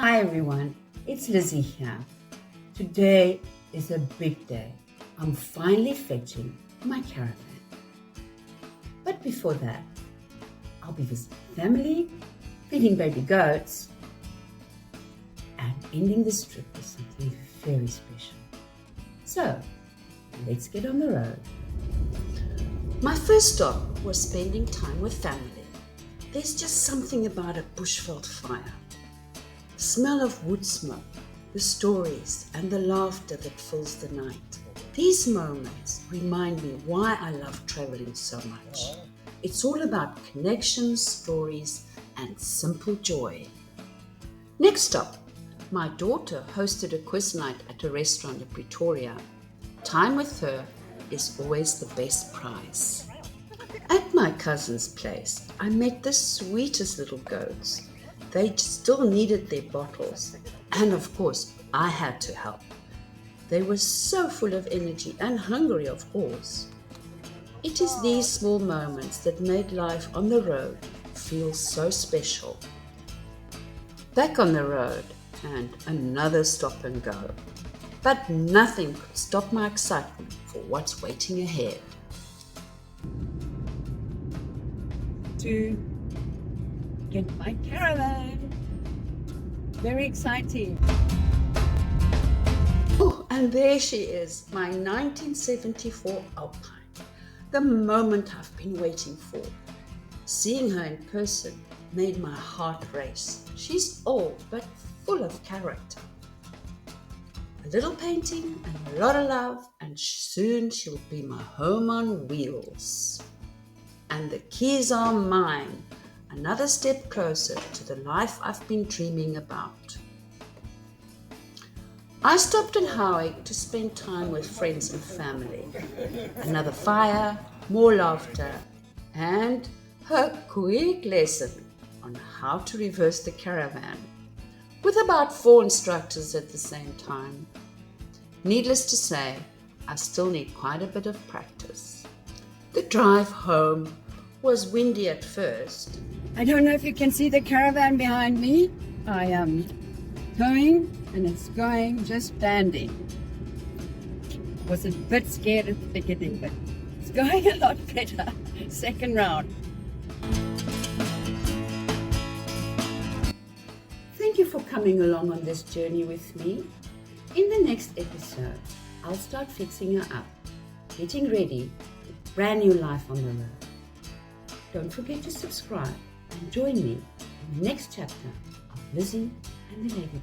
Hi everyone, it's Lizzy here. Today is a big day. I'm finally fetching my caravan. But before that, I'll be visiting family, feeding baby goats, and ending this trip with something very special. So, let's get on the road. My first stop was spending time with family. There's just something about a bushveld fire. The smell of wood smoke, the stories and the laughter that fills the night. These moments remind me why I love traveling so much. It's all about connections, stories, and simple joy. Next stop, my daughter hosted a quiz night at a restaurant in Pretoria. Time with her is always the best prize. At my cousin's place, I met the sweetest little goats. They still needed their bottles, and of course, I had to help. They were so full of energy and hungry, of course. It is these small moments that make life on the road feel so special. Back on the road, and another stop and go. But nothing could stop my excitement for what's waiting ahead. To get my caravan. Very exciting. Oh, and there she is, my 1974 Alpine. The moment I've been waiting for. Seeing her in person made my heart race. She's old but full of character. A little painting and a lot of love, and soon she'll be my home on wheels. And the keys are mine. Another step closer to the life I've been dreaming about. I stopped in Howick to spend time with friends and family. Another fire, more laughter, and a quick lesson on how to reverse the caravan, with about 4 instructors at the same time. Needless to say, I still need quite a bit of practice. The drive home was windy at first. I don't know if you can see the caravan behind me. I am towing and it's going just dandy. Was a bit scared at the beginning, but it's going a lot better. Second round. Thank you for coming along on this journey with me. In the next episode, I'll start fixing her up, getting ready for a brand new life on the road. Don't forget to subscribe and join me in the next chapter of Lizzy and the Ladybird.